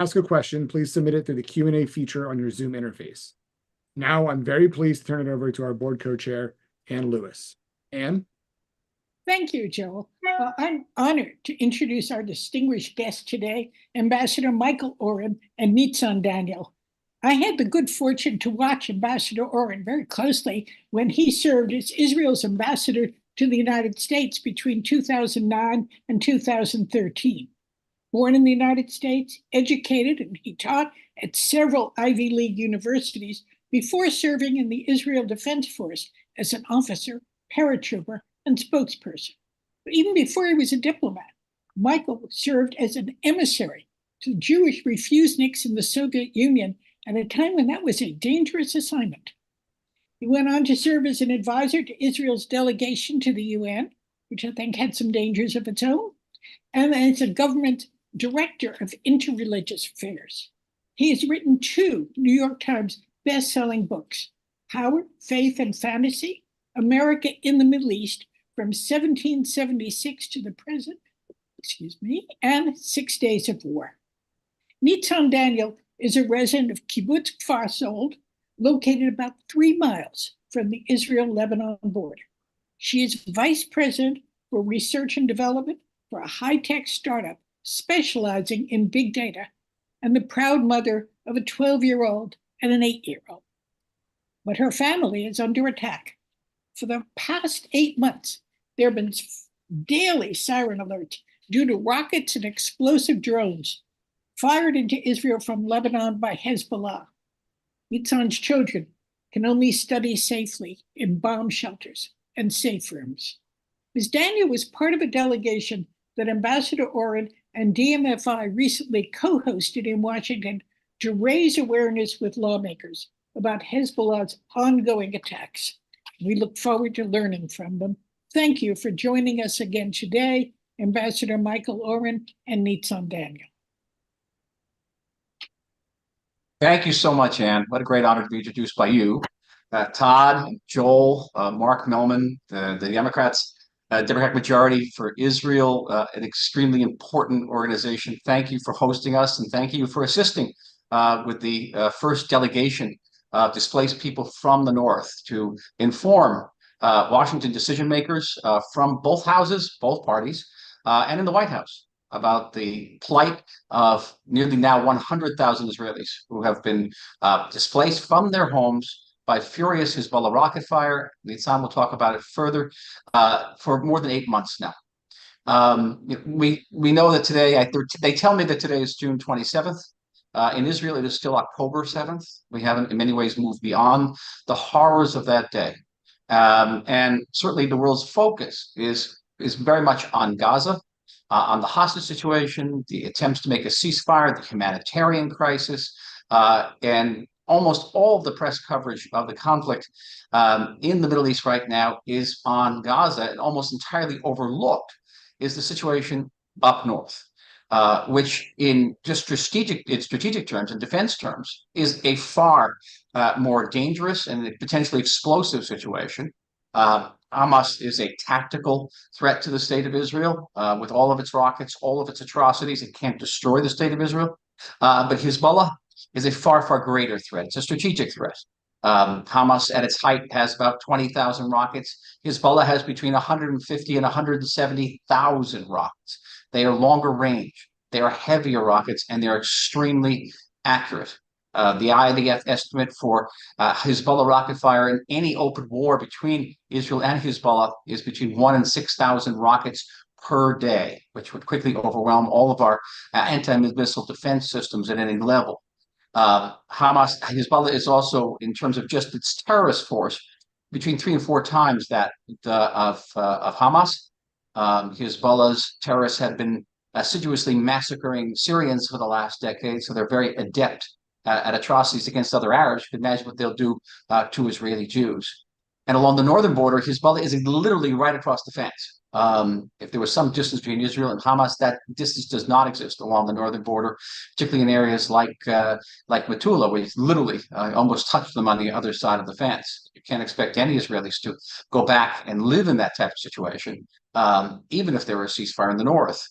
ask a question, please submit it through the Q&A feature on your Zoom interface. Now, I'm very pleased to turn it over to our board co-chair, Ann Lewis. Ann? Thank you, Joel. I'm honored to introduce our distinguished guest today, Ambassador Michael Oren and Nitzan Daniel. I had the good fortune to watch Ambassador Oren very closely when he served as Israel's ambassador to the United States between 2009 and 2013. Born in the United States, educated, and he taught at several Ivy League universities before serving in the Israel Defense Force as an officer, paratrooper, and spokesperson. But even before he was a diplomat, Michael served as an emissary to Jewish refuseniks in the Soviet Union at a time when that was a dangerous assignment. He went on to serve as an advisor to Israel's delegation to the UN, which I think had some dangers of its own, and as a government director of interreligious affairs. He has written 2 New York Times best-selling books, Power, Faith, and Fantasy, America in the Middle East from 1776 to the present, and 6 Days of War. Nitzan Daniel is a resident of kibbutz Kfar Sold, located about 3 miles from the Israel-Lebanon border. She is vice president for research and development for a high-tech startup specializing in big data, and the proud mother of a 12-year-old and an 8-year-old. But her family is under attack. For the past 8 months, there have been daily siren alerts due to rockets and explosive drones fired into Israel from Lebanon by Hezbollah. Nitzan's children can only study safely in bomb shelters and safe rooms. Ms. Daniel was part of a delegation that Ambassador Oren and DMFI recently co-hosted in Washington to raise awareness with lawmakers about Hezbollah's ongoing attacks. We look forward to learning from them. Thank you for joining us again today, Ambassador Michael Oren and Nitzan Daniel. Thank you so much, Ann. What a great honor to be introduced by you. Todd, Joel, Mark Melman, the Democrats, Democratic majority for Israel, an extremely important organization. Thank you for hosting us, and thank you for assisting with the first delegation of displaced people from the north to inform Washington decision makers from both houses, both parties, and in the White House about the plight of nearly now 100,000 Israelis who have been displaced from their homes by furious Hezbollah rocket fire. Nitzan will talk about it further for more than 8 months now. We know that today, they tell me that today is June 27th. In Israel, it is still October 7th. We haven't in many ways moved beyond the horrors of that day. And certainly the world's focus is very much on Gaza, on the hostage situation, the attempts to make a ceasefire, the humanitarian crisis, and almost all of the press coverage of the conflict in the Middle East right now is on Gaza, and almost entirely overlooked is the situation up north, which in just strategic terms and defense terms is a far more dangerous and potentially explosive situation. Hamas is a tactical threat to the state of Israel with all of its rockets, all of its atrocities. It can't destroy the state of Israel. But Hezbollah is a far, far greater threat. It's a strategic threat. Hamas at its height has about 20,000 rockets. Hezbollah has between 150 and 170,000 rockets. They are longer range. They are heavier rockets, and they're extremely accurate. The IDF estimate for Hezbollah rocket fire in any open war between Israel and Hezbollah is between 1,000 and 6,000 rockets per day, which would quickly overwhelm all of our anti-missile defense systems at any level. Hezbollah is also, in terms of just its terrorist force, between 3 and 4 times that of Hamas. Hezbollah's terrorists have been assiduously massacring Syrians for the last decade, so they're very adept at atrocities against other Arabs. You can imagine what they'll do to Israeli Jews. And along the northern border, Hezbollah is literally right across the fence. If there was some distance between Israel and Hamas, that distance does not exist along the northern border, particularly in areas like Metula, where you literally almost touch them on the other side of the fence. You can't expect any Israelis to go back and live in that type of situation, even if there were a ceasefire in the north.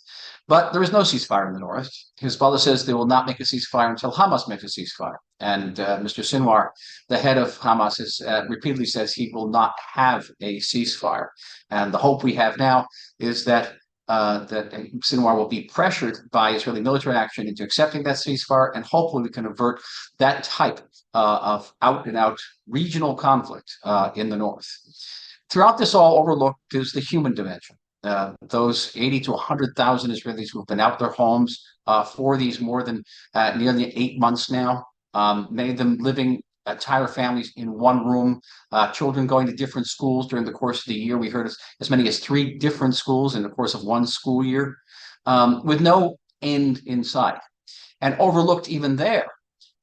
But there is no ceasefire in the north. Hezbollah says they will not make a ceasefire until Hamas makes a ceasefire. And Mr. Sinwar, the head of Hamas, has repeatedly says he will not have a ceasefire. And the hope we have now is that Sinwar will be pressured by Israeli military action into accepting that ceasefire, and hopefully we can avert that type of out-and-out regional conflict in the north. Throughout this, all overlooked is the human dimension. Those 80 to 100,000 Israelis who've been out their homes for these more than nearly 8 months now, many of them living entire families in one room, children going to different schools during the course of the year. We heard as many as 3 different schools in the course of one school year, with no end in sight. And overlooked even there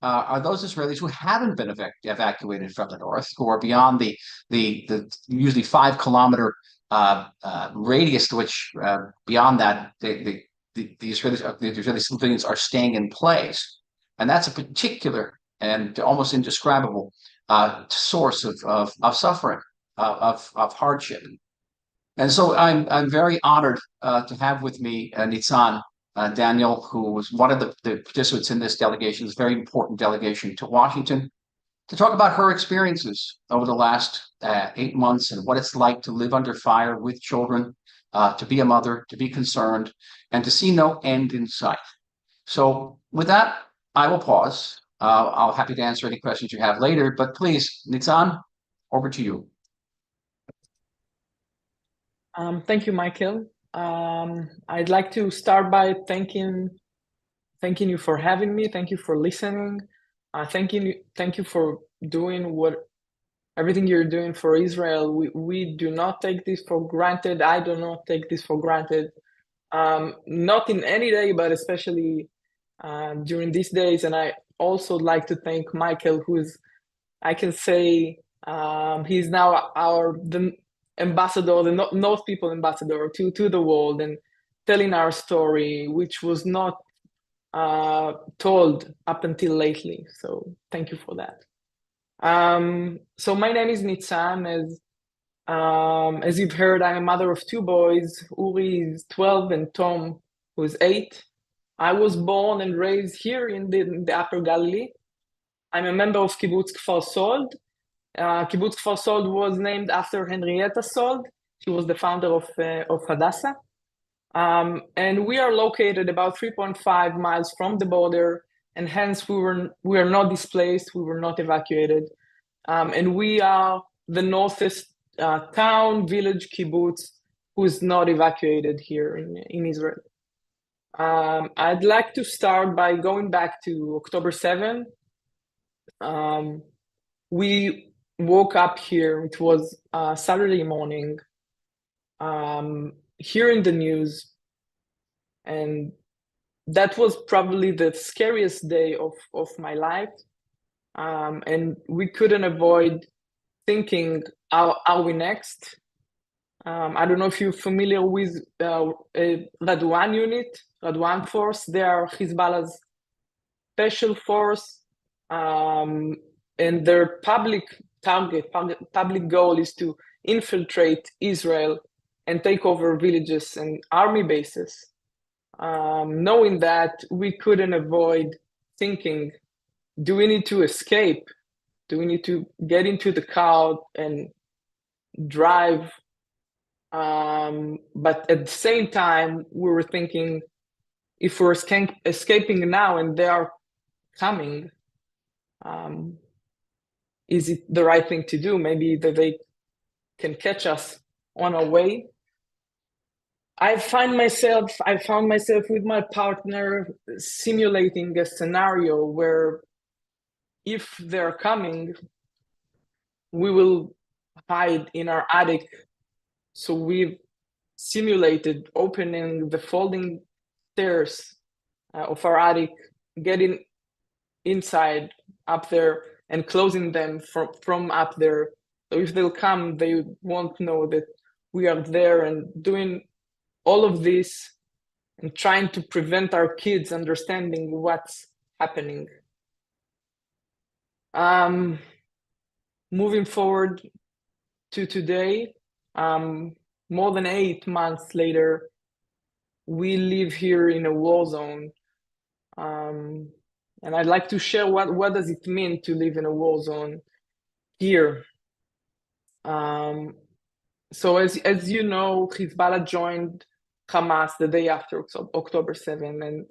are those Israelis who haven't been evacuated from the north, who are beyond the usually 5-kilometer radius to which beyond that the Israeli civilians are staying in place. And that's a particular and almost indescribable source of suffering, of hardship. And so I'm very honored to have with me Nitzan Daniel, who was one of the participants in this delegation, this very important delegation to Washington, to talk about her experiences over the last 8 months and what it's like to live under fire with children, to be a mother, to be concerned, and to see no end in sight. So with that, I will pause. I'll be happy to answer any questions you have later, but please, Nitzan, over to you. Thank you, Michael. I'd like to start by thanking you for having me. Thank you for listening. Thank you for doing everything you're doing for Israel. We do not take this for granted. I do not take this for granted. Not in any day, but especially during these days. And I also like to thank Michael, I can say, he's now the ambassador, the North People ambassador to the world, and telling our story, which was not told up until lately. So thank you for that. So my name is Nitzan. As you've heard, I'm a mother of 2 boys. Uri is 12 and Tom, who is 8. I was born and raised here in the Upper Galilee. I'm a member of kibbutz Kfar Sold. Kibbutz Kfar Sold was named after Henrietta Sold. She was the founder of Hadassah. And we are located about 3.5 miles from the border, and hence we are not displaced, we were not evacuated. And we are the northest town, village, kibbutz, who is not evacuated here in Israel. I'd like to start by going back to October 7. We woke up here, it was Saturday morning, hearing the news, and that was probably the scariest day of my life. And we couldn't avoid thinking, are we next? I don't know if you're familiar with Radwan unit, Radwan force. They are Hezbollah's special force, and their public goal is to infiltrate Israel and take over villages and army bases. Knowing that, we couldn't avoid thinking, do we need to escape? Do we need to get into the car and drive? But at the same time, we were thinking, if we're escaping now and they are coming, is it the right thing to do? Maybe that they can catch us on our way. I found myself with my partner simulating a scenario where if they're coming, we will hide in our attic. So we've simulated opening the folding stairs of our attic, getting inside up there and closing them from up there. So if they'll come, they won't know that we are there, and doing all of this and trying to prevent our kids understanding what's happening. Moving forward to today, more than 8 months later, we live here in a war zone. And I'd like to share what does it mean to live in a war zone here. So as you know, Hezbollah joined Hamas the day after October 7, and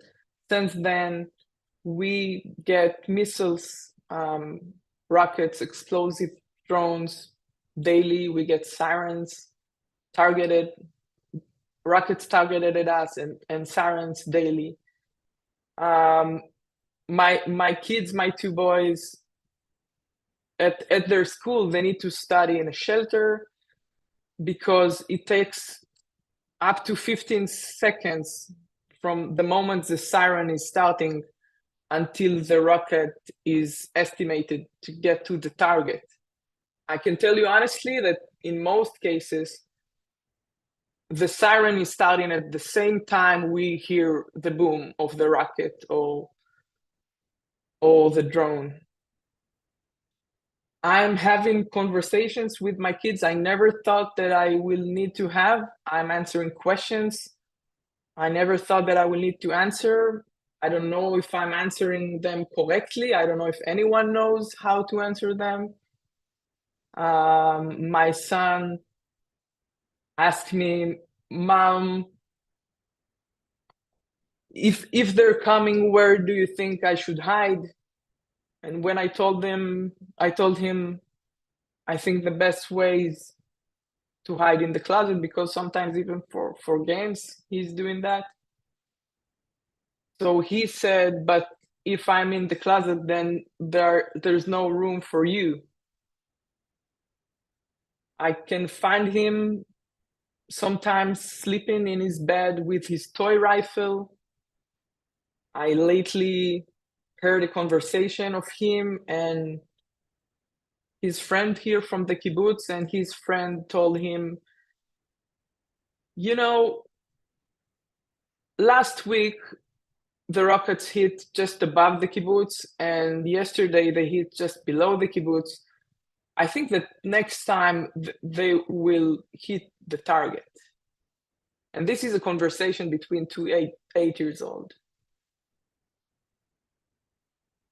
since then we get missiles, rockets, explosive drones daily. We get sirens targeted, rockets targeted at us, and sirens daily. My kids, my two boys, at their school, they need to study in a shelter because it takes up to 15 seconds from the moment the siren is starting until the rocket is estimated to get to the target. I can tell you honestly that in most cases, the siren is starting at the same time we hear the boom of the rocket or the drone. I'm having conversations with my kids I never thought that I will need to have. I'm answering questions I never thought that I will need to answer. I don't know if I'm answering them correctly. I don't know if anyone knows how to answer them. My son asked me, Mom, if they're coming, where do you think I should hide? And when I told him, I think the best way is to hide in the closet, because sometimes even for games, he's doing that. So he said, but if I'm in the closet, then there's no room for you. I can find him sometimes sleeping in his bed with his toy rifle. I lately heard a conversation of him and his friend here from the kibbutz, and his friend told him, you know, last week the rockets hit just above the kibbutz, and yesterday they hit just below the kibbutz. I think that next time they will hit the target. And this is a conversation between two 8-year-olds.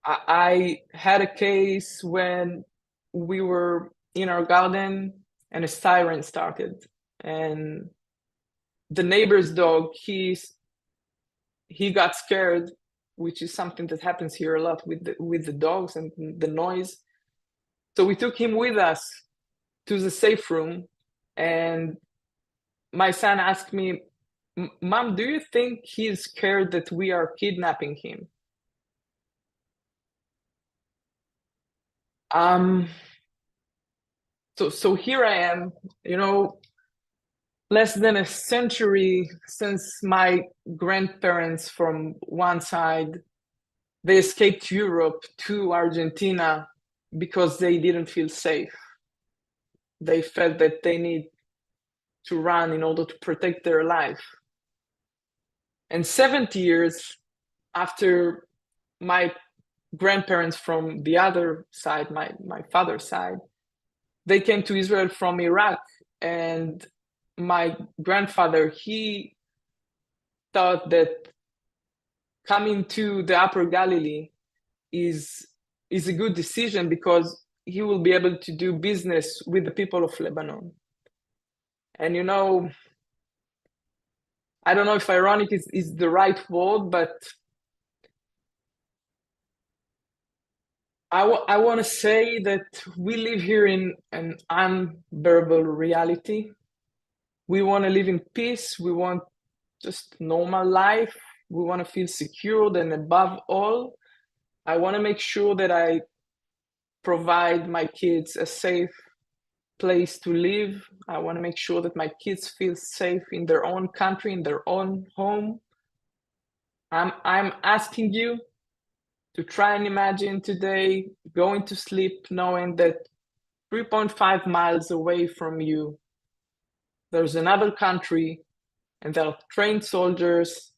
I had a case when we were in our garden and a siren started, and the neighbor's dog, he got scared, which is something that happens here a lot with the dogs and the noise. So we took him with us to the safe room, and my son asked me, Mom, do you think he's scared that we are kidnapping him? So here I am, you know, less than a century since my grandparents from one side, they escaped Europe to Argentina because they didn't feel safe. They felt that they need to run in order to protect their life. And 70 years after my grandparents from the other side, my father's side, they came to Israel from Iraq, and my grandfather, he thought that coming to the Upper Galilee is a good decision because he will be able to do business with the people of Lebanon. And you know, I don't know if ironic is the right word, but I want to say that we live here in an unbearable reality. We want to live in peace. We want just normal life. We want to feel secured, and above all, I want to make sure that I provide my kids a safe place to live. I want to make sure that my kids feel safe in their own country, in their own home. I'm asking you to try and imagine today going to sleep knowing that 3.5 miles away from you, there's another country, and there are trained soldiers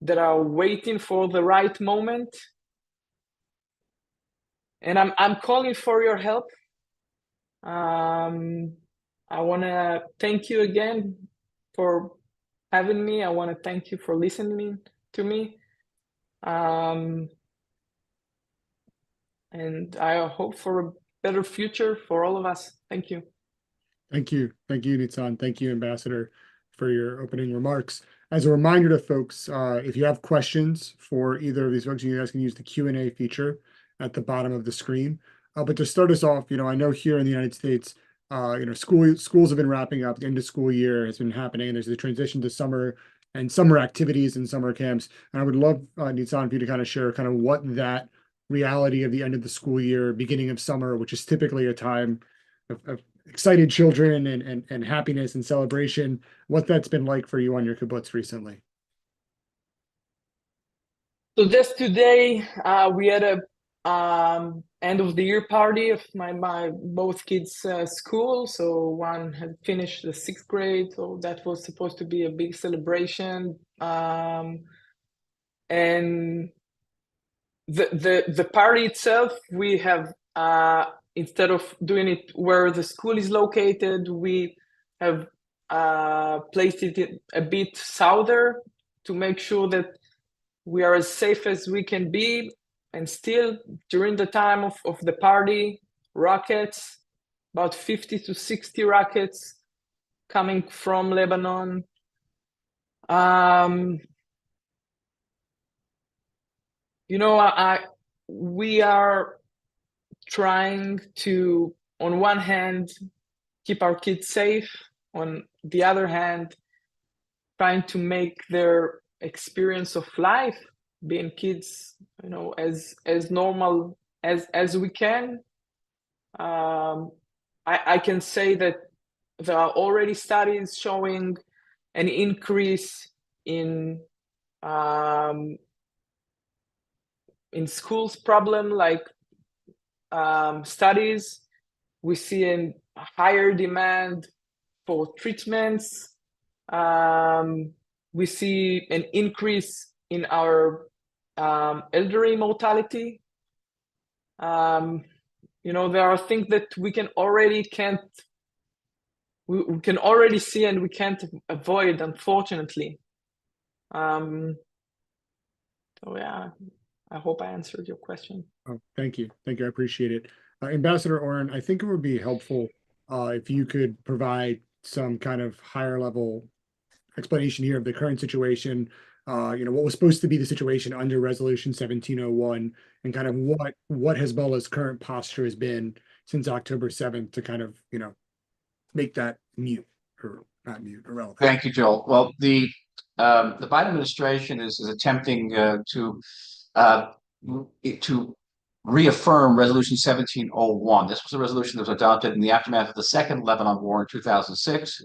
that are waiting for the right moment. And I'm calling for your help. I want to thank you again for having me. I want to thank you for listening to me. And I hope for a better future for all of us. Thank you. Thank you. Thank you, Nitzan. Thank you, Ambassador, for your opening remarks. As a reminder to folks, if you have questions for either of these folks, you guys can use the Q&A feature at the bottom of the screen. But to start us off, I know here in the United States, schools have been wrapping up. The end of school year has been happening. There's the transition to summer and summer activities and summer camps. And I would love, Nitzan, for you to kind of share kind of what that reality of the end of the school year, beginning of summer, which is typically a time of excited children and happiness and celebration, what that's been like for you on your kibbutz recently. So just today, we had a end of the year party of my both kids' school. So one had finished the 6th grade, so that was supposed to be a big celebration. And the party itself, we have instead of doing it where the school is located, we have placed it a bit southern to make sure that we are as safe as we can be. And still, during the time of the party, rockets, about 50 to 60 rockets coming from Lebanon. We are trying to, on one hand, keep our kids safe. On the other hand, trying to make their experience of life, being kids, as normal as we can. I can say that there are already studies showing an increase in schools problem, like studies. We see a higher demand for treatments. We see an increase in our elderly mortality. There are things that we can already see and we can't avoid, unfortunately. So yeah, I hope I answered your question. Oh, thank you. Thank you. I appreciate it. Ambassador Oren, I think it would be helpful if you could provide some kind of higher level explanation here of the current situation, what was supposed to be the situation under Resolution 1701 and kind of what Hezbollah's current posture has been since October 7th to kind of, make that mute or not mute, irrelevant. Thank you, Joel. Well, the Biden administration is attempting to reaffirm Resolution 1701. This was a resolution that was adopted in the aftermath of the Second Lebanon War in 2006,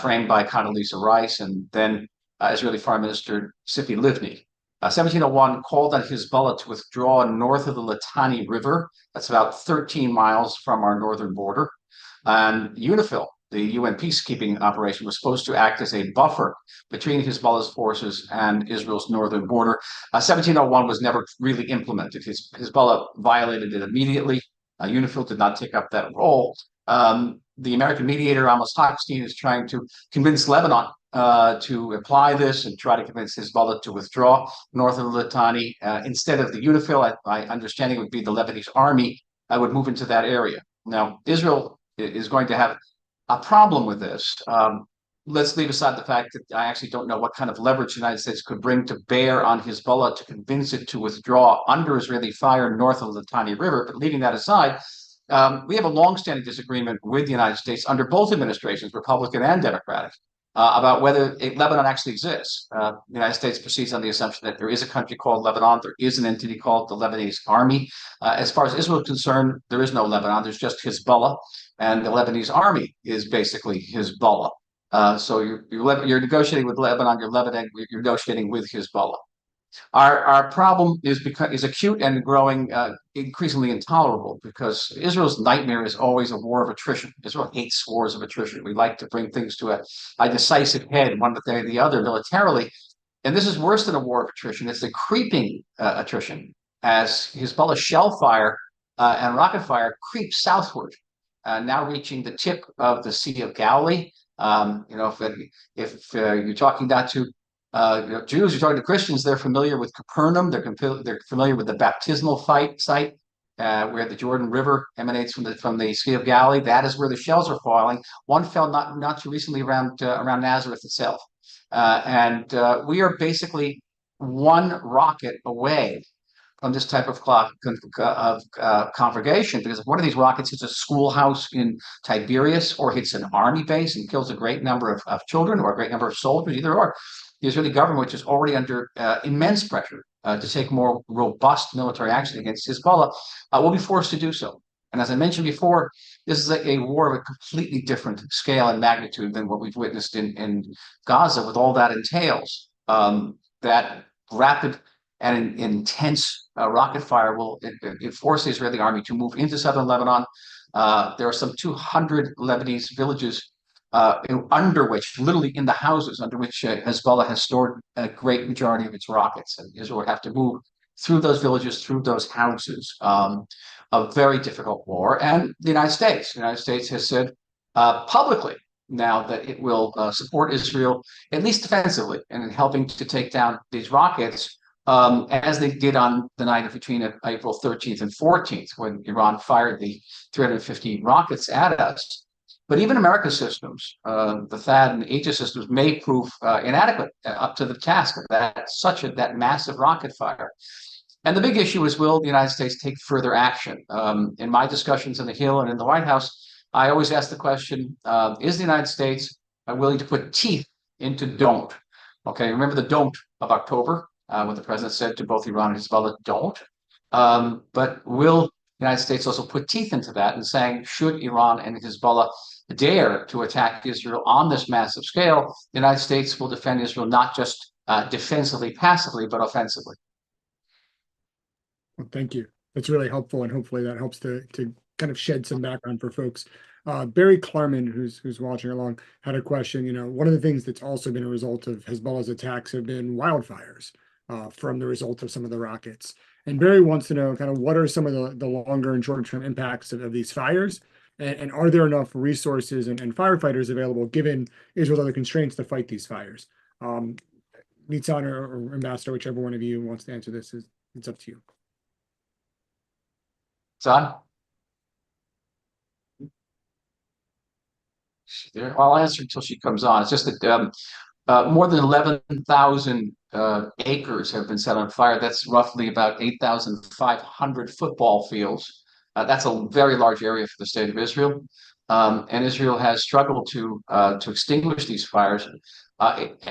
framed by Condoleezza Rice and then Israeli Foreign Minister Tzipi Livni. 1701 called on Hezbollah to withdraw north of the Litani River. That's about 13 miles from our northern border. And UNIFIL, the UN peacekeeping operation, was supposed to act as a buffer between Hezbollah's forces and Israel's northern border. 1701 was never really implemented. Hezbollah violated it immediately. UNIFIL did not take up that role. The American mediator, Amos Hochstein, is trying to convince Lebanon to apply this and try to convince Hezbollah to withdraw north of the Litani. Instead of the UNIFIL, my understanding would be the Lebanese army would move into that area. Now, Israel is going to have a problem with this. Let's leave aside the fact that I actually don't know what kind of leverage the United States could bring to bear on Hezbollah to convince it to withdraw under Israeli fire north of the Litani River. But leaving that aside, we have a longstanding disagreement with the United States under both administrations, Republican and Democratic, about whether Lebanon actually exists. The United States proceeds on the assumption that there is a country called Lebanon. There is an entity called the Lebanese Army. As far as Israel is concerned, there is no Lebanon. There's just Hezbollah, and the Lebanese Army is basically Hezbollah. So you're negotiating with Lebanon. You're negotiating with Hezbollah. Our problem is acute and growing increasingly intolerable because Israel's nightmare is always a war of attrition. Israel hates wars of attrition. We like to bring things to a decisive head, one day or the other, militarily. And this is worse than a war of attrition. It's a creeping attrition as Hezbollah shell fire and rocket fire creep southward, now reaching the tip of the Sea of Galilee. You know, if you're talking not to Jews, you're talking to Christians, they're familiar with Capernaum. They're familiar with the baptismal site where the Jordan River emanates from the Sea of Galilee. That is where the shells are falling. One fell not too recently around Nazareth itself, and we are basically one rocket away from this type of conflagration, because if one of these rockets hits a schoolhouse in Tiberias or hits an army base and kills a great number of children or a great number of soldiers, either or, the Israeli government, which is already under immense pressure to take more robust military action against Hezbollah, will be forced to do so. And as I mentioned before, this is a war of a completely different scale and magnitude than what we've witnessed in Gaza, with all that entails. That rapid and intense rocket fire will force the Israeli army to move into southern Lebanon. There are some 200 Lebanese villages under which, literally in the houses under which Hezbollah has stored a great majority of its rockets. And Israel would have to move through those villages, through those houses. A very difficult war. And the United States has said publicly now that it will support Israel, at least defensively, and in helping to take down these rockets, as they did on the night between April 13th and 14th, when Iran fired the 350 rockets at us. But even America's systems, the THAAD and Aegis systems, may prove inadequate up to the task of that massive rocket fire. And the big issue is, will the United States take further action? In my discussions in the Hill and in the White House, I always ask the question, is the United States willing to put teeth into don't? Okay, remember the don't of October, when the president said to both Iran and Hezbollah, don't? But will the United States also put teeth into that and saying, should Iran and Hezbollah dare to attack Israel on this massive scale, the United States will defend Israel not just defensively, passively, but offensively. Well, thank you. That's really helpful, and hopefully that helps to kind of shed some background for folks. Barry Klarman, who's watching along, had a question. You know, one of the things that's also been a result of Hezbollah's attacks have been wildfires from the result of some of the rockets. And Barry wants to know kind of what are some of the longer and shorter term impacts of these fires, and are there enough resources and firefighters available given Israel's other constraints to fight these fires? Nitzan or Ambassador, whichever one of you wants to answer this, it's up to you. Son? I'll answer until she comes on. It's just that more than 11,000 acres have been set on fire. That's roughly about 8,500 football fields. That's a very large area for the state of Israel. And Israel has struggled to extinguish these fires.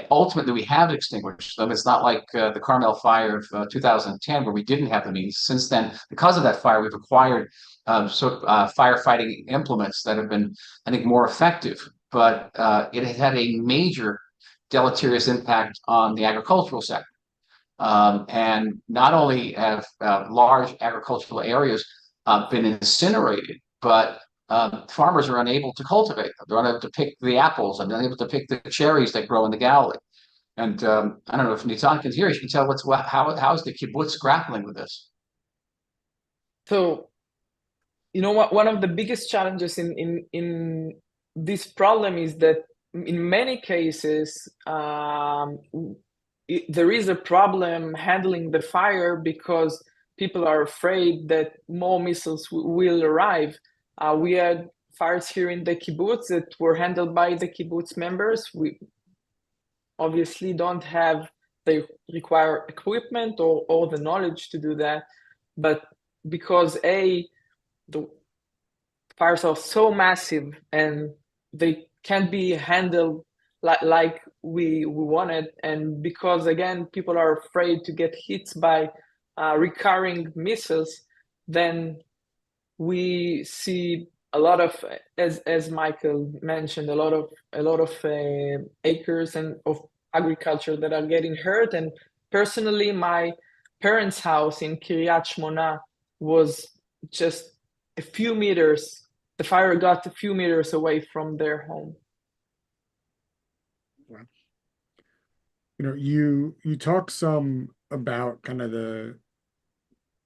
Ultimately, we have extinguished them. It's not like the Carmel fire of 2010, where we didn't have the means. Since then, because of that fire, we've acquired firefighting implements that have been, I think, more effective. But it has had a major deleterious impact on the agricultural sector. And not only have large agricultural areas been incinerated, but farmers are unable to cultivate them. They're unable to pick the apples and unable to pick the cherries that grow in the Galilee. And I don't know if Nitzan can hear. You can tell how is the kibbutz grappling with this. So, you know what? One of the biggest challenges in this problem is that in many cases there is a problem handling the fire because people are afraid that more missiles will arrive. We had fires here in the kibbutz that were handled by the kibbutz members. We obviously don't have the required equipment or the knowledge to do that, but because the fires are so massive and they can't be handled like we wanted, and because again people are afraid to get hit by recurring missiles, then we see a lot of, as Michael mentioned, a lot of acres and of agriculture that are getting hurt. And personally, my parents' house in Kiryat Shmona was just a few meters. The fire got a few meters away from their home. Wow. You know, you talk some about kind of the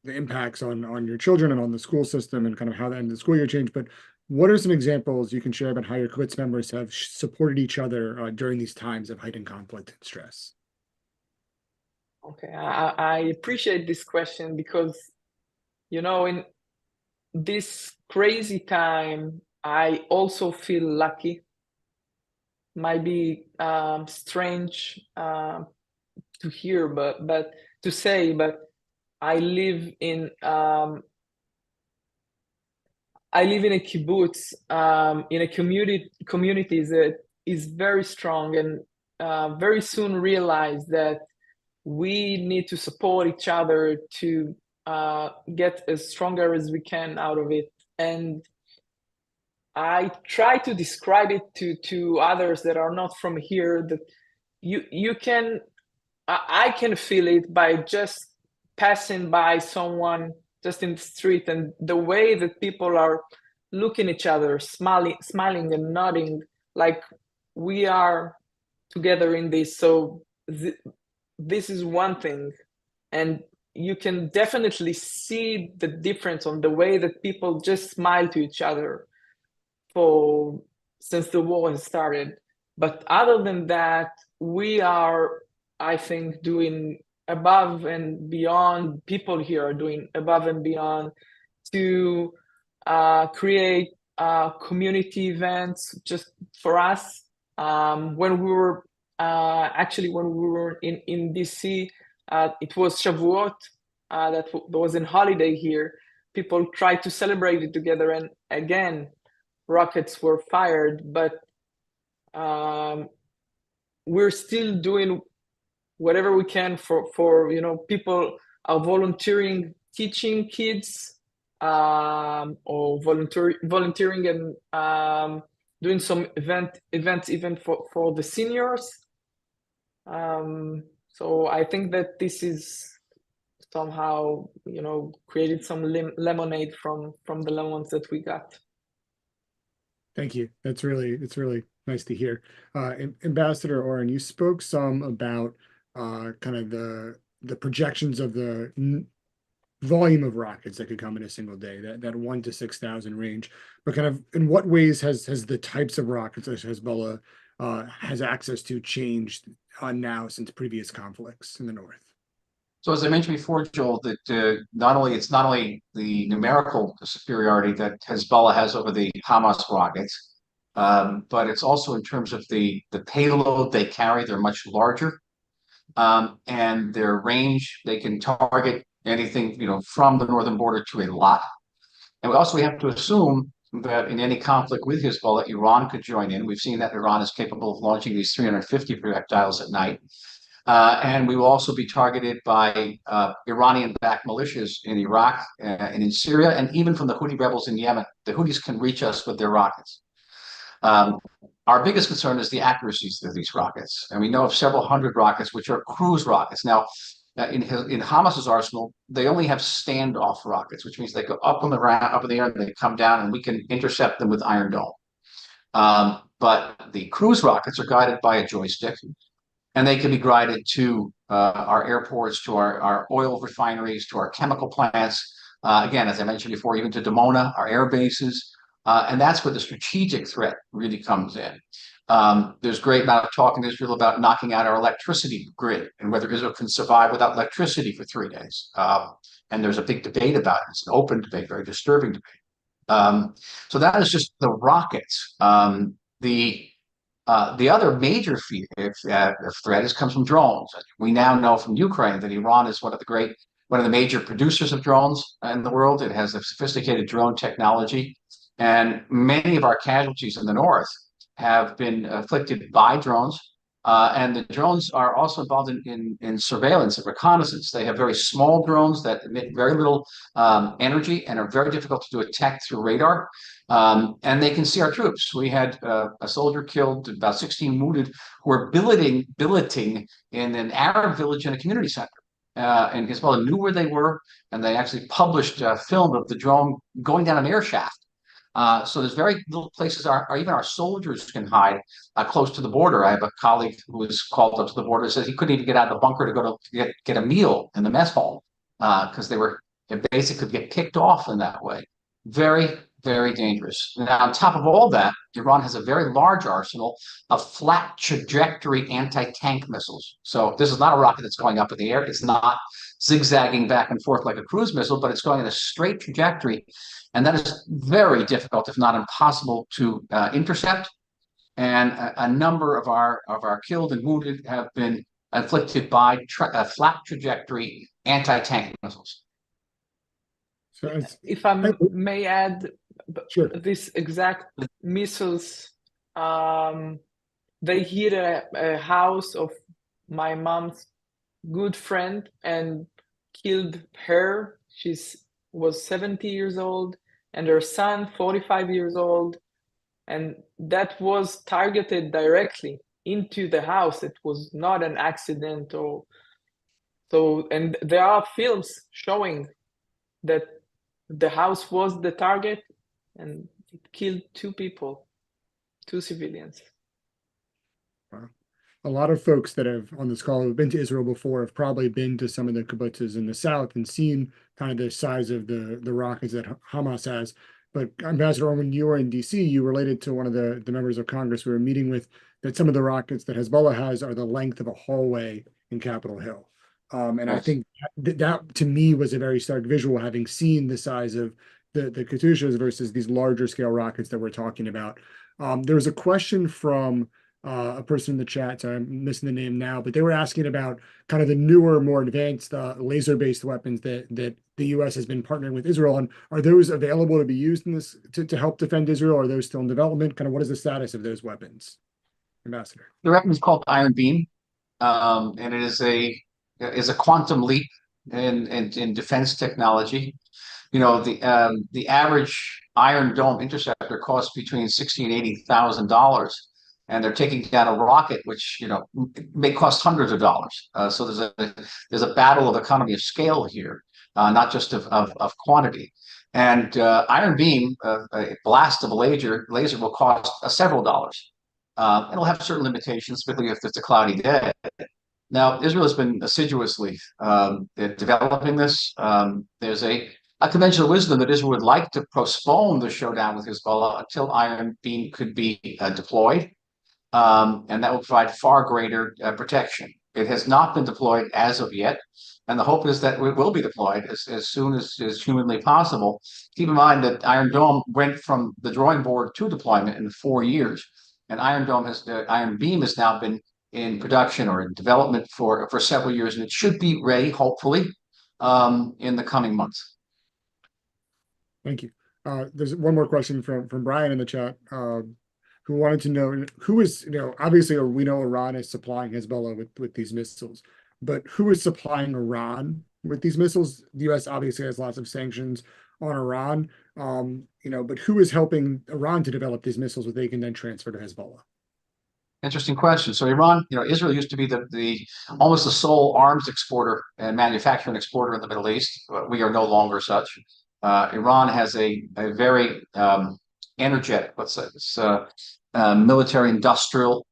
impacts on your children and on the school system and kind of how the end of the school year changed. But what are some examples you can share about how your kibbutz members have supported each other during these times of heightened conflict and stress? Okay, I appreciate this question because, in this crazy time, I also feel lucky. Might be strange to hear, but to say, but I live in a kibbutz, in a community that is very strong, and very soon realized that we need to support each other to get as stronger as we can out of it. And I try to describe it to others that are not from here, that I can feel it by just passing by someone just in the street, and the way that people are looking at each other, smiling and nodding, like we are together in this. So this is one thing, and you can definitely see the difference on the way that people just smile to each other since the war has started. But other than that, we are, I think, doing above and beyond. People here are doing above and beyond to create community events just for us. When we were in DC, it was Shavuot, that was in holiday here. People tried to celebrate it together, and again, rockets were fired, but we're still doing whatever we can for people are volunteering, teaching kids, or volunteering and doing some events even for the seniors. So I think that this is somehow created some lemonade from the lemons that we got. Thank you. It's really nice to hear. Ambassador Oren, you spoke some about kind of the projections of the volume of rockets that could come in a single day, that 1 to 6,000 range. But kind of in what ways has the types of rockets that Hezbollah has access to changed now since previous conflicts in the north? So as I mentioned before, Joel, that it's not only the numerical superiority that Hezbollah has over the Hamas rockets, but it's also in terms of the payload they carry. They're much larger, and their range. They can target anything from the northern border to a lot. And we have to assume that in any conflict with Hezbollah, Iran could join in. We've seen that Iran is capable of launching these 350 projectiles at night. And we will also be targeted by Iranian-backed militias in Iraq and in Syria, and even from the Houthi rebels in Yemen. The Houthis can reach us with their rockets. Our biggest concern is the accuracies of these rockets. And we know of several hundred rockets, which are cruise rockets. Now, in Hamas's arsenal, they only have standoff rockets, which means they go up in the air and they come down, and we can intercept them with Iron Dome. But the cruise rockets are guided by a joystick, and they can be guided to our airports, to our oil refineries, to our chemical plants. Again, as I mentioned before, even to Dimona, our air bases. And that's where the strategic threat really comes in. There's great amount of talk in Israel about knocking out our electricity grid and whether Israel can survive without electricity for 3 days. And there's a big debate about it. It's an open debate, very disturbing debate. So that is just the rockets. The other major threat comes from drones. We now know from Ukraine that Iran is one of the major producers of drones in the world. It has a sophisticated drone technology, and many of our casualties in the north have been afflicted by drones. And the drones are also involved in surveillance and reconnaissance. They have very small drones that emit very little energy and are very difficult to detect through radar. And they can see our troops. We had a soldier killed, about 16 wounded, who were billeting in an Arab village in a community center. And Hezbollah knew where they were, and they actually published a film of the drone going down an air shaft. So there's very little places even our soldiers can hide close to the border. I have a colleague who was called up to the border and says he couldn't even get out of the bunker to go to get a meal in the mess hall because they basically get picked off in that way. Very, very dangerous. Now, on top of all that, Iran has a very large arsenal of flat trajectory anti-tank missiles. So this is not a rocket that's going up in the air. It's not zigzagging back and forth like a cruise missile, but it's going in a straight trajectory. And that is very difficult, if not impossible, to intercept. And a number of our killed and wounded have been inflicted by flat trajectory anti-tank missiles. So If I may add, sure. this exact missiles, they hit a house of my mom's good friend and killed her. She was 70 years old, and her son, 45 years old. And that was targeted directly into the house. It was not an accident or so. And there are films showing that the house was the target and it killed two people, two civilians. Wow. A lot of folks that have on this call have been to Israel before have probably been to some of the kibbutzes in the south and seen kind of the size of the rockets that Hamas has. But Ambassador Oren, when you were in DC, you related to one of the members of Congress we were meeting with that some of the rockets that Hezbollah has are the length of a hallway in Capitol Hill. And I think that to me was a very stark visual, having seen the size of the Katyushas versus these larger scale rockets that we're talking about. There was a question from a person in the chat, so I'm missing the name now, but they were asking about kind of the newer, more advanced laser-based weapons that the U.S. has been partnering with Israel on. Are those available to be used in this to help defend Israel? Are those still in development? Kind of what is the status of those weapons, Ambassador? The weapon is called Iron Beam, and it is a quantum leap in defense technology. You know, the average Iron Dome interceptor costs between $60,000 and $80,000. And they're taking down a rocket, which may cost hundreds of dollars. So there's a battle of economy of scale here, not just of quantity. And Iron Beam, a blast of a laser will cost several dollars. It'll have certain limitations, particularly if it's a cloudy day. Now, Israel has been assiduously developing this. There's a conventional wisdom that Israel would like to postpone the showdown with Hezbollah until Iron Beam could be deployed. And that will provide far greater protection. It has not been deployed as of yet, and the hope is that it will be deployed as soon as humanly possible. Keep in mind that Iron Dome went from the drawing board to deployment in 4 years, and Iron Beam has now been in production or in development for several years, and it should be ready, hopefully, in the coming months. Thank you. There's one more question from Brian in the chat. Who wanted to know who is, obviously we know Iran is supplying Hezbollah with these missiles, but who is supplying Iran with these missiles? The U.S. obviously has lots of sanctions on Iran, but who is helping Iran to develop these missiles that they can then transfer to Hezbollah? Interesting question. So Iran, Israel used to be the almost the sole arms exporter and manufacturer and exporter in the Middle East. We are no longer such. Iran has a very energetic, let's say, this military industrial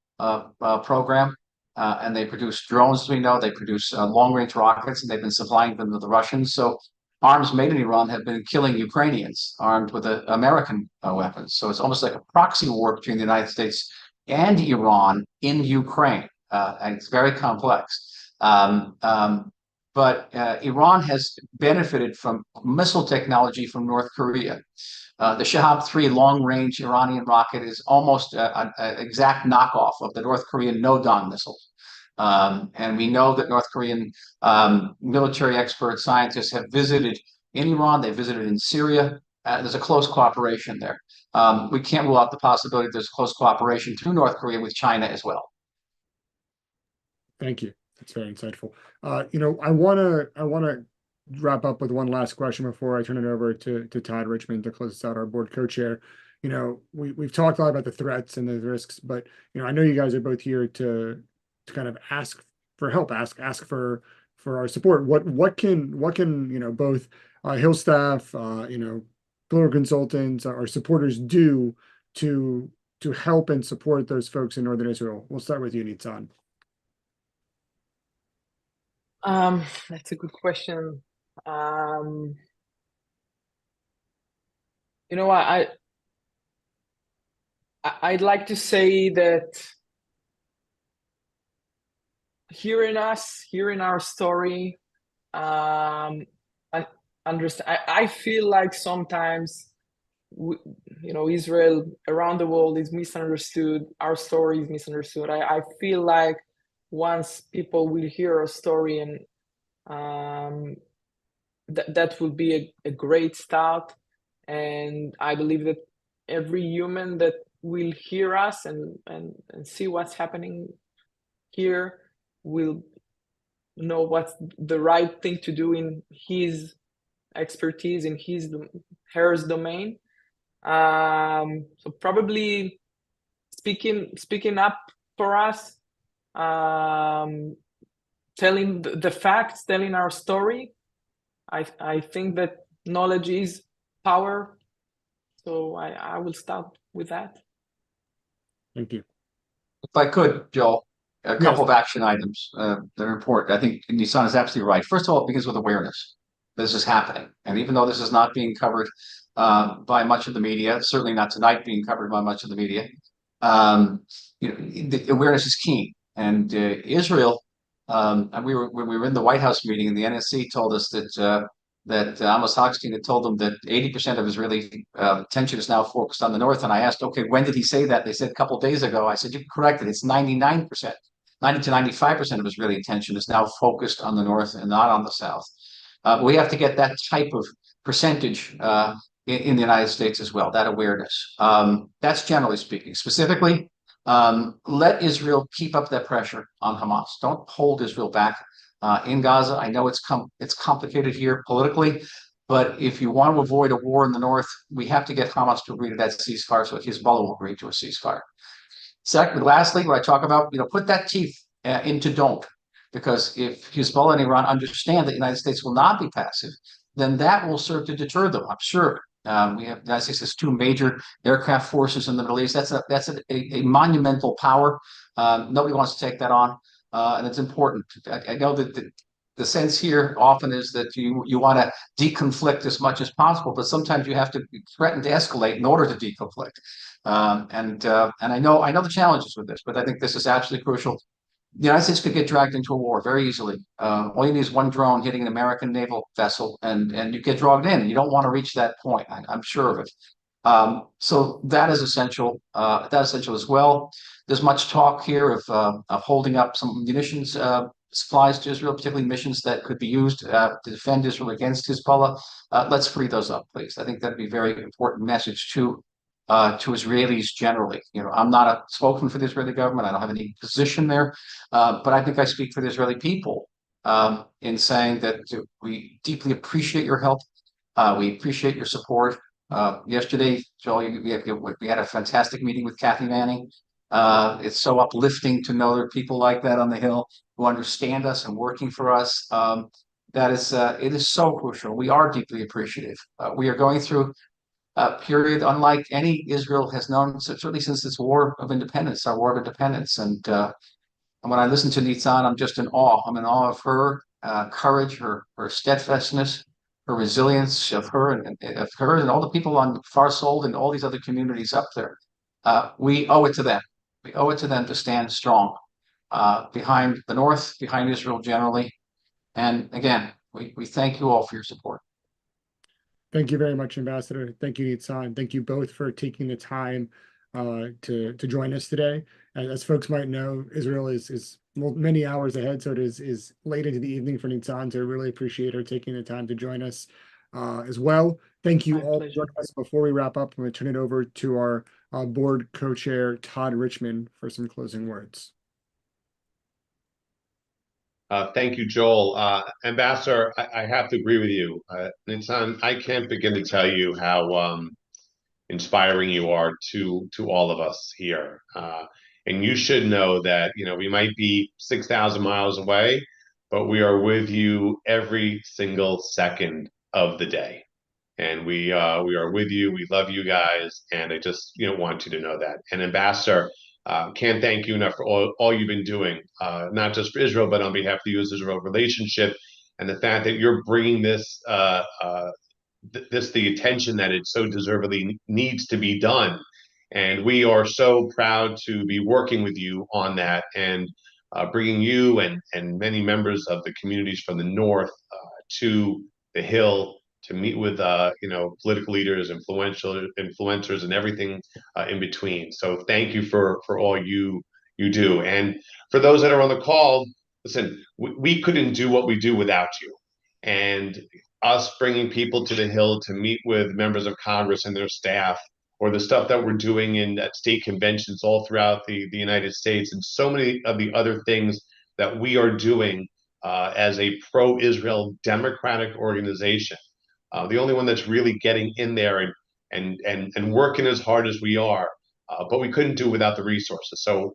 program, and they produce drones, as we know. They produce long-range rockets, and they've been supplying them to the Russians. So arms made in Iran have been killing Ukrainians armed with American weapons. So it's almost like a proxy war between the United States and Iran in Ukraine, and it's very complex. But Iran has benefited from missile technology from North Korea. The Shahab-3 long-range Iranian rocket is almost an exact knockoff of the North Korean Nodon missile. And we know that North Korean military experts, scientists have visited in Iran. They visited in Syria. There's a close cooperation there. We can't rule out the possibility there's close cooperation through North Korea with China as well. Thank you. That's very insightful. I want to wrap up with one last question before I turn it over to Todd Richmond to close us out, our board co-chair. We've talked a lot about the threats and the risks, but I know you guys are both here to kind of ask for help, ask for our support. What can both Hill staff, political consultants, our supporters do to help and support those folks in northern Israel? We'll start with you, Nitzan. That's a good question. you know, I'd like to say that hearing our story, I understand. I feel like sometimes, Israel around the world is misunderstood. Our story is misunderstood. I feel like once people will hear our story, and that will be a great start. And I believe that every human that will hear us and see what's happening here will know what's the right thing to do in his expertise, in her domain. So probably speaking up for us, telling the facts, telling our story. I think that knowledge is power. So I will start with that. Thank you. If I could, Joel, a Yes. couple of action items that are important. I think Nissan is absolutely right. First of all, it begins with awareness. This is happening. And even though this is not being covered by much of the media, certainly not tonight being covered by much of the media, the awareness is key. And Israel, and when we were in the White House meeting, and the NSC told us that Amos Hochstein had told them that 80% of Israeli attention is now focused on the north. And I asked, okay, when did he say that? They said a couple of days ago. I said, you can correct it. It's 99%. 90 to 95% of Israeli attention is now focused on the north and not on the south. We have to get that type of percentage in the United States as well, that awareness. That's generally speaking. Specifically, let Israel keep up that pressure on Hamas. Don't hold Israel back in Gaza. I know it's complicated here politically, but if you want to avoid a war in the north, we have to get Hamas to agree to that ceasefire, so Hezbollah will agree to a ceasefire. Lastly, when I talk about, put that teeth into don't, because if Hezbollah and Iran understand that the United States will not be passive, then that will serve to deter them, I'm sure. The United States has two major aircraft forces in the Middle East. That's a monumental power. Nobody wants to take that on, and it's important. I know that the sense here often is that you want to deconflict as much as possible, but sometimes you have to threaten to escalate in order to deconflict. And I know the challenges with this, but I think this is absolutely crucial. The United States could get dragged into a war very easily. All you need is one drone hitting an American naval vessel, and you get dragged in. And you don't want to reach that point. I'm sure of it. So that is essential. That's essential as well. There's much talk here of holding up some munitions supplies to Israel, particularly munitions that could be used to defend Israel against Hezbollah. Let's free those up, please. I think that'd be a very important message to Israelis generally. I'm not a spokesman for the Israeli government. I don't have any position there, but I think I speak for the Israeli people in saying that we deeply appreciate your help. We appreciate your support. Yesterday, Joel, we had a fantastic meeting with Kathy Manning. It's so uplifting to know there are people like that on the Hill who understand us and working for us. It is so crucial. We are deeply appreciative. We are going through a period unlike any Israel has known, certainly since its war of independence, our war of independence. And when I listen to Nitzan, I'm just in awe. I'm in awe of her courage, her steadfastness, her resilience, of her and all the people on Far Sold and all these other communities up there. We owe it to them. We owe it to them to stand strong behind the North, behind Israel generally. And again, we thank you all for your support. Thank you very much, Ambassador. Thank you, Nitzan. Thank you both for taking the time to join us today. As folks might know, Israel is many hours ahead, so it is late into the evening for Nitzan, so I really appreciate her taking the time to join us as well. Thank you all for joining us. Before we wrap up, I'm going to turn it over to our board co-chair, Todd Richmond, for some closing words. Thank you, Joel. Ambassador, I have to agree with you. Nitzan, I can't begin to tell you how inspiring you are to all of us here. And you should know that, we might be 6,000 miles away, but we are with you every single second of the day. And we are with you. We love you guys. And I just, want you to know that. And Ambassador, can't thank you enough for all you've been doing, not just for Israel, but on behalf of the U.S.-Israel relationship, and the fact that you're bringing this the attention that it so deservedly needs to be done. And we are so proud to be working with you on that, and bringing you and many members of the communities from the north to the Hill to meet with political leaders, influencers, and everything in between. So thank you for all you do. And for those that are on the call, listen, we couldn't do what we do without you. And us bringing people to the Hill to meet with members of Congress and their staff, or the stuff that we're doing in state conventions all throughout the United States, and so many of the other things that we are doing as a pro-Israel democratic organization. The only one that's really getting in there and working as hard as we are, but we couldn't do it without the resources. So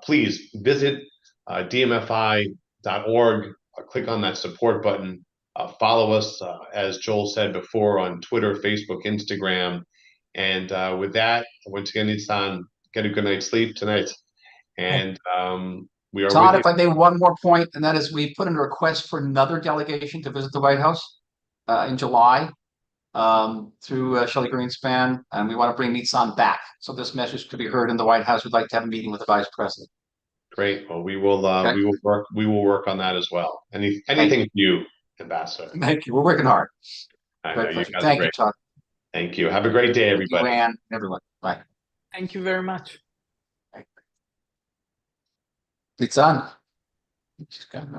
please visit DMFI.org, click on that support button, follow us, as Joel said before, on Twitter, Facebook, Instagram. And with that, once again, Nitzan, get a good night's sleep tonight. And we are Todd, if I may, one more point, and that is we put in a request for another delegation to visit the White House in July through Shelley Greenspan, and we want to bring Nitzan back. So this message could be heard in the White House. We'd like to have a meeting with the Vice President. Great. Well, we will work on that as well. Anything for you, Ambassador. Thank you. We're working hard. Thank you, Todd. Thank you. Have a great day, everybody. Thank you, Ann, everyone. Bye. Thank you very much. Nitzan.